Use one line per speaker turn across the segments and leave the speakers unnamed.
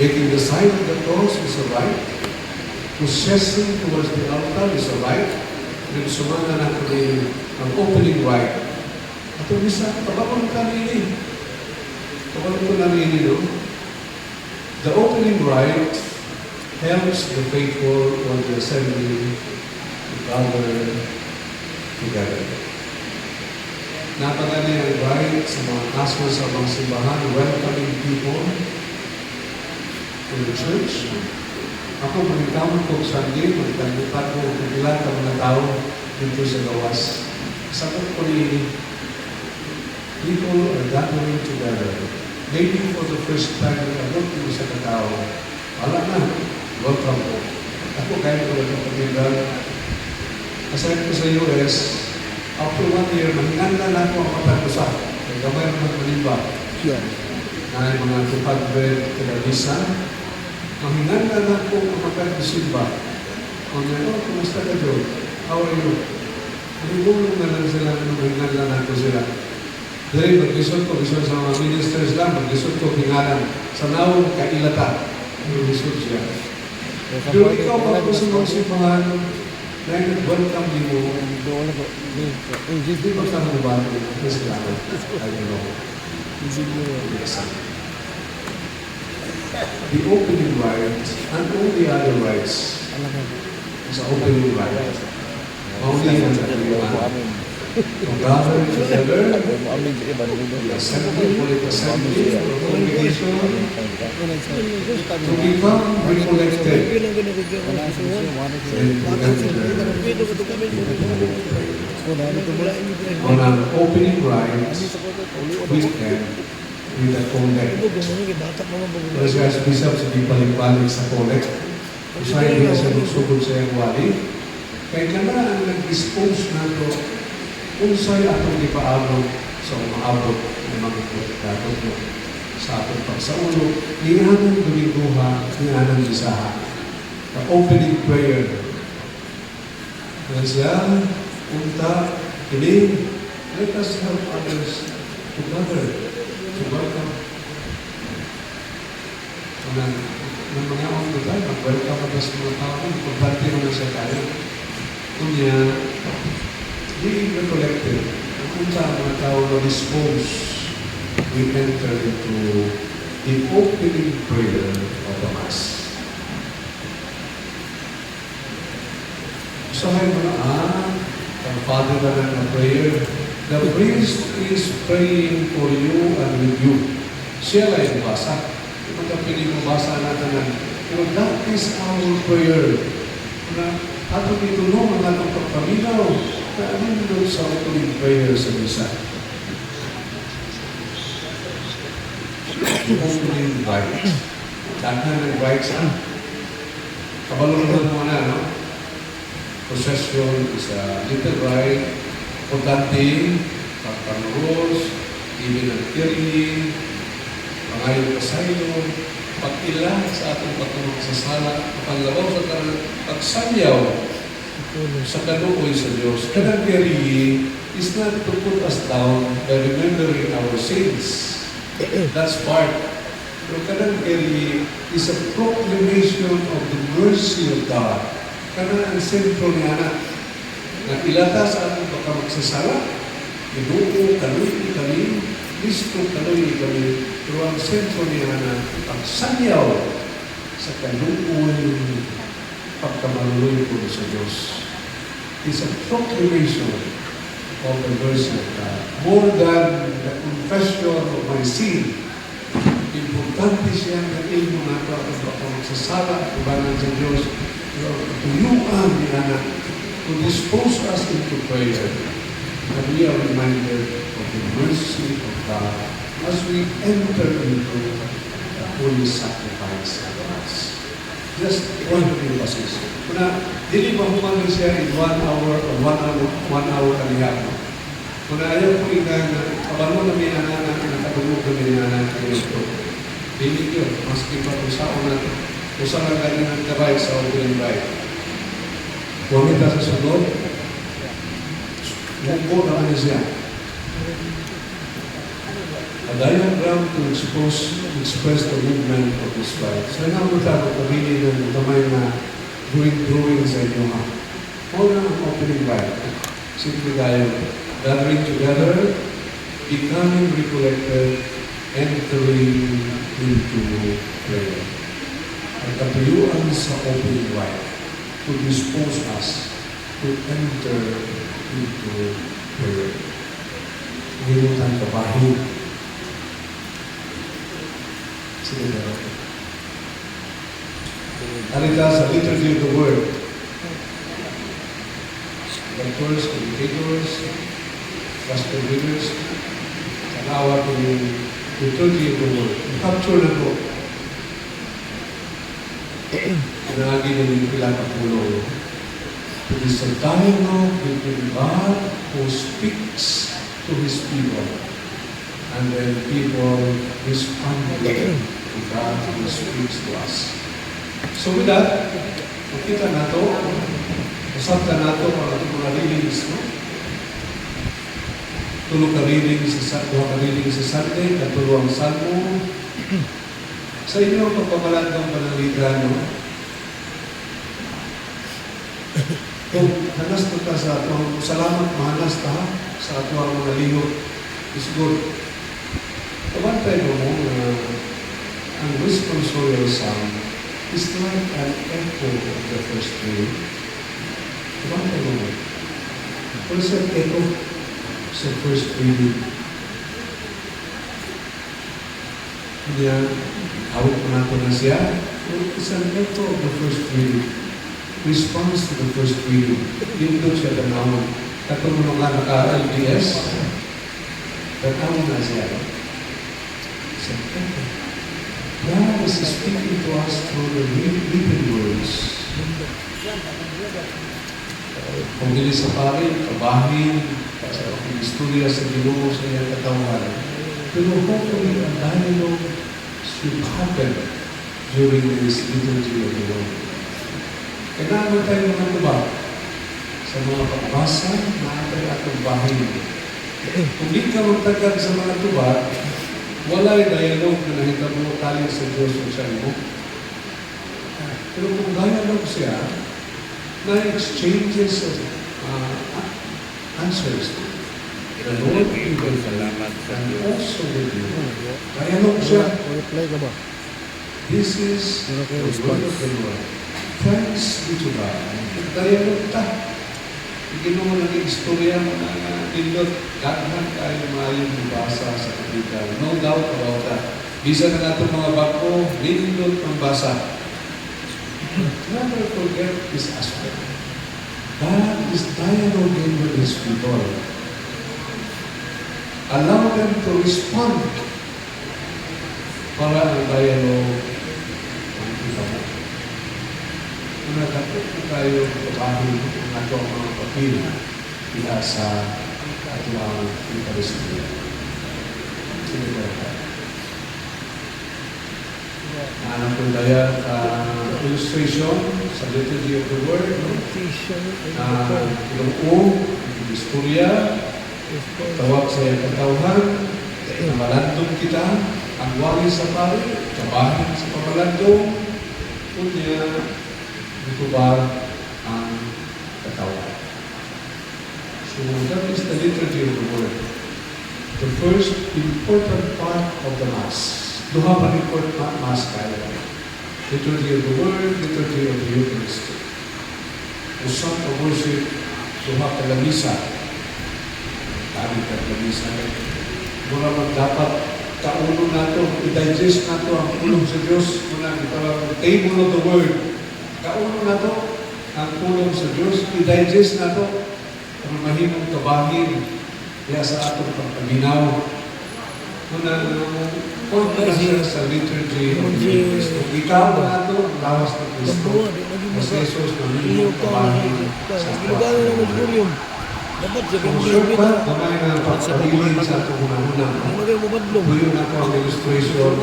Making the sign of the cross is a right. Processing towards the altar is a right. Then sumana na ko ang opening rite. Ato bisa, kababang kanini. Kababang ko nanini, no? The opening rite helps the faithful on the assembly to gather together. Napagani ang rite sa mga kaso sa mga simbahan, welcoming people to the church. Ako, magkakaroon ko Sunday, magkalimutan ko kung ilan ka mga tao dito sa gawas. Sagot ko ni people are gathering together. Maybe for the first time, abot ko sa katao. Wala na, welcome po. Ako, kaya ko lang pag-ibig. Kasaya ko sa US, after 1 year, mahinganda na ako ang matag-usa. May gamay naman malimba. Na yung mga 200 kinabisa. Mahinganda na ako ang matag-usimba. Kung ano, kumusta ka doon? How are you? Mahingulong na lang sila, mahinganda na ako sila. Dahil mag-isot ko, isot sa mga ministers lang, mag-isot ko pingalan. Sa nawang kailata, mag-isot siya. Pero ikaw ba kung sa mga simbahan, dahil nag-welcome din mo, hindi ba ka naman na sila? I don't know. Yes. The opening rite and all the other rites is an opening rite. Only ang nagkaliwan. To gather together, the assembly, political assembly, the congregation, to become recollected. On an opening rite, weekend, with a collect. Terus guys, bisa balik-balik sa collect. Usay nila sa magsugod sa iyang wali. Kaya naman ang nag-dispose na ito, unsay atong ipaabot sa umaabot ng mga dapat mo sa atong pagsaulo, iyanan Dominguha, iyanan Isaha. The opening prayer. Kaya siya, unta, kiling, let us help others to gather, to welcome. Nang mga ang tayo, mag-welcome at sa mga tao, importante mo na sa tayo. Kunya, being recollected, kung sa mga tao na dispose, we enter into the opening prayer of the Mass. So ay mga ang Father na ng prayer, the priest is praying for you and with you. Siya lang yung basa. Magkapiling mo basa natin pero that is our prayer. Na ato itulong ang atong pagpaminaw na anong doon sa opening prayer sa misa. Opening rite. Daghan ng rites kabalong mo na, no? Procession is a little rite. Importante, pagpanuros, ibig ng kiri, pangayon kasayo, pag-ila sa atong pagtunong sa sala, panglabaw sa kanang pagsanyaw sa kanuoy sa Diyos. Kanang kiri is not to put us down by remembering our sins. That's part. Pero kanang kiri is a proclamation of the mercy of God. Kanang ang sentro ni anak na ilata sa atong pagkamagsasala, inuo, kaluy kami, Kristo kaluy kami, pero ang sentro ni anak, pagsanyaw sa kaluoy pagkamaluloy ko sa Diyos. It's a proclamation of the mercy of God. More than the confession of my sin, importante siya na imo na ito at pagkamagsasala at ibanan sa Diyos. Tuyuan ni anak to dispose us into prayer, and we are reminded of the mercy of God as we enter into the holy sacrifice of us. Just one emphasis. Kuna, dili ba human siya in 1 hour or 1 hour and a half. Kuna ayaw ko na kabalo na may anak na nakatulog na may anak na ito. Dili yun, maski pa kung saan natin. Kung saan ang ganyan ang kabay sa opening rite. Huwag ita sa sunod. Huwag naman siya. a diagram to express the movement of this life. So, naman tayo pabili ng kamay na drawing sa inyo ha. All ang opening life. Simple tayo, gathering together, becoming recollected, entering into prayer. Ang katuyuan sa opening life to dispose us to enter into prayer. Ngayon tayo kabahin. Sige na. Halika sa liturgy of the word. Doctors, educators, gospel readers, tanawa ko yung liturgy of the word. Capture na po. Pinagi na yung pinakapulo. It is a dialogue between God who speaks to His people. And then people respond to God who speaks to us. So with that, makita na ito, usapta na ito para ito mga readings, no? Tulog ka readings sa Sunday, katulong Salmo. Sa inyo, pagpamalandang panalitan, no? Kung hanas ka sa atong salamat, mahanas ka sa atong mga lihok, is good. Kabantay mo na ang responsorial psalm is like an echo of the first reading. Kabantay mo. What is an echo sa first reading? Kanya, awit mo natin na siya. It's an echo of the first reading. Response to the first reading. Dito siya tanawin. Katulong nga naka-LDS, tanawin na siya. It's an echo. God is speaking to us through the written words. Kung hindi sa parin, kabahin, sa istorya sa Ginoo sa iyang katawan. Pero hopefully, ang dialogue should happen during this liturgy of the Lord. Kailangan tayo mga tuba sa mga pagbasa na atay atong bahin. Kung di ka magtagad sa mga tuba, wala'y dialogue na nahitabo tayo sa Diyos o sa iyo. Pero kung dialogue siya, na-exchanges of answers. The Lord will salamat sa Diyos. Also with you. Dialogue siya. This is the word of the Lord. Thanks be to God. Dialogue ta. Hindi mo nang istorya mo na nindot. Daghan tayo maayong mabasa sa kapital. No doubt about that. Bisa na natin mga bako, nindot ang basa. Never forget this aspect. God is dialoguing with His people. Allow them to respond para ang dialogue ang kita mo. Dapat na tayo kabahin ang atong mga papil diha sa atong Eucharistia. Sige ba? Anong kong daya illustration sa liturgy of the word. Ilong O, istorya, tawag sa iyang katawhan, na malandong kita, ang wali sa pari, kabahin sa pamalandong, kunya, itubar ang katawan. So that is the liturgy of the word. The first important part of the Mass. Duha pa important Mass kaya. Liturgy of the word, liturgy of the Eucharist. Usap o worship, duha ka lamisa. Kami ka lamisa. Mula man dapat kauno nato, i-digest nato ang pulong sa Diyos. Muna ang table of the word. Kauno na to, ang tulong sa Diyos, i-digest na to, ang mahimong kabahin, kaya sa atong pagpaminaw. Muna, kung na siya sa liturgy of the Cristo, ikaw na to, ang lawas ng Cristo, mas Jesus na mahimong kabahin sa atong. Kung shortcut, gamay na pagpapilin sa atong unang-unang. Tuyo na po ang illustration.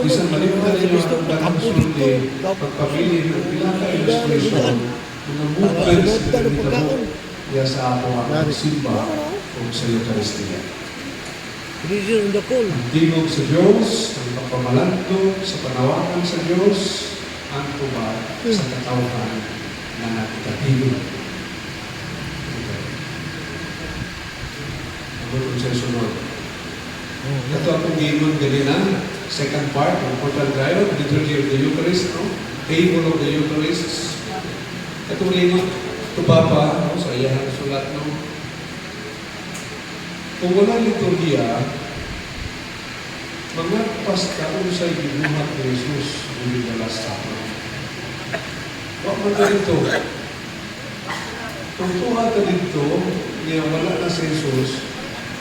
Isang malimutan ninyo ang ganang sundi, pagpapilin ng pinaka-illustration, mga movements na nitabo, kaya sa ato ang simba kung sa Eucharistia.
Prison on the cold.
ang tingog sa Diyos, ang pagpamalandong sa panawagan sa Diyos, ang tubag sa katawhan na nakikatigod. Ang sa sunod. Ito ang gingon ganina, second part, important tayo, liturgy of the Eucharist, no? Table of the Eucharist. Itong gingon, ito Papa, no? Sa iyang sulat, no? Kung wala liturgiya, mga pasta usay gibuhat ni Jesus during the Last Supper. Wag man ka dito. Kung tuha ka dito, niya wala na si Jesus,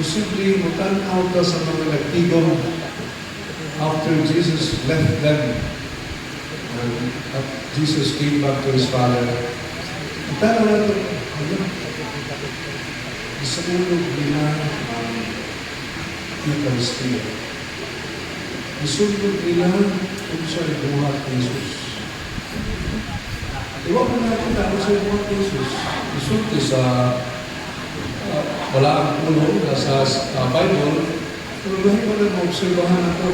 posibleng mutanaw ka sa mga nagtigong after Jesus left them and Jesus came back to His Father. Mutanaw na ito. Sa ulog nila ang Eucharistia. Isulog nila kung siya ay buhat ni Jesus. Iwa ko natin kung siya ay buhat ni Jesus. Isulti sa wala ang ulog sa Bible, pero lahat ko na maobserbahan ako.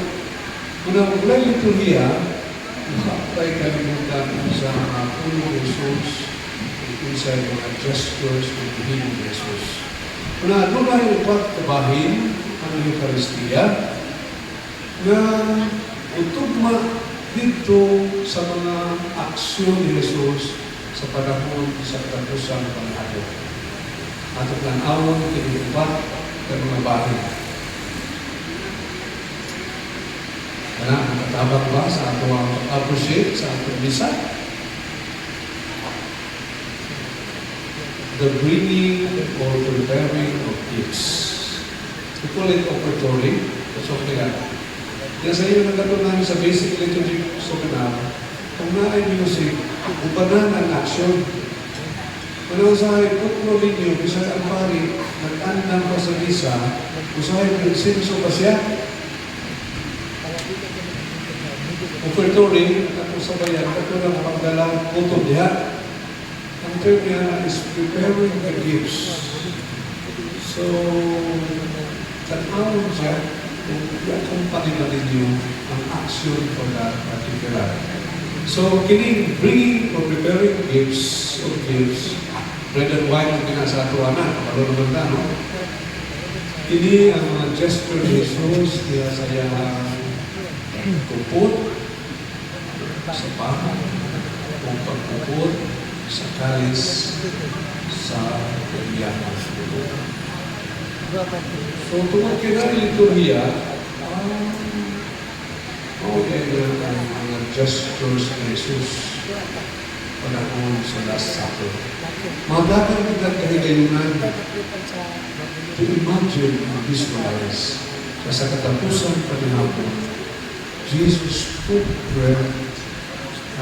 Kung wala liturgiya, makakatay kalimutan sa mga ulog ni Jesus, kung siya ay mga gestures ng hino ni Jesus. Kung doon ay upat kabahin ang Eucharistia na utugma dito sa mga aksyon ni Jesus sa panahon sa katapusang panahon. At ang tanawon kinubat ng mga bahin. Kaya ang katabang ba sa ato ang appreciate sa ato misa? The bringing or preparing of gifts. We call it offertory. That's okay lang. Kaya sa iyo nagkatunan namin sa basic liturgy sa kanal, kung na ay music, upanan ang aksyon. Kung usahay, putlo ninyo, bisag ang pari, nag-andang pa sa misa, usahay, pinsinso pa siya. Offertory, at sa bayan, katulang pagdalang putol diha. Ang term niya is preparing the gifts. So, tanawin siya kung i-accompany ba ninyo ang action for that particular. So, kini bringing or preparing gifts or gifts, bread and wine ang pinasatuanan, kapalo naman na, no? Kini ang mga gesture ni Jesus, kaya saya kupot sa pahan, o pagkupot sa kalis sa kaliyahan. So, tungkol kina liturhiya, ang mga gestures ni Jesus panahon sa Last Supper. Mga dapat kita kahigayunan to imagine and visualize na sa katapusan panahon, Jesus took bread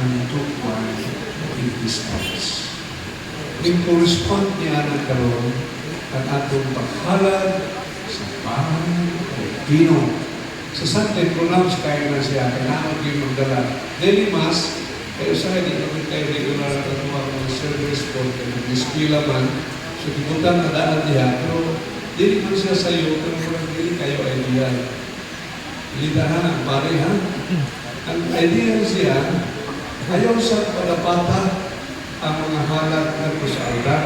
and took wine in His hands. In correspond niya na karoon ang atong paghalad sa bahay o pino. Sa Sunday, pronounce kayo na siya, kailangan kayo magdala. Daily Mass, kayo sa hindi kami kayo regular at mga service po, kayo mag-eskwila man, so tibutan na daan niya, pero dili man siya sa iyo, pero kung hindi kayo idea. Lidahan ang pare, ha? Ang idea siya, ayaw sa padapata ang mga halat na sa altar.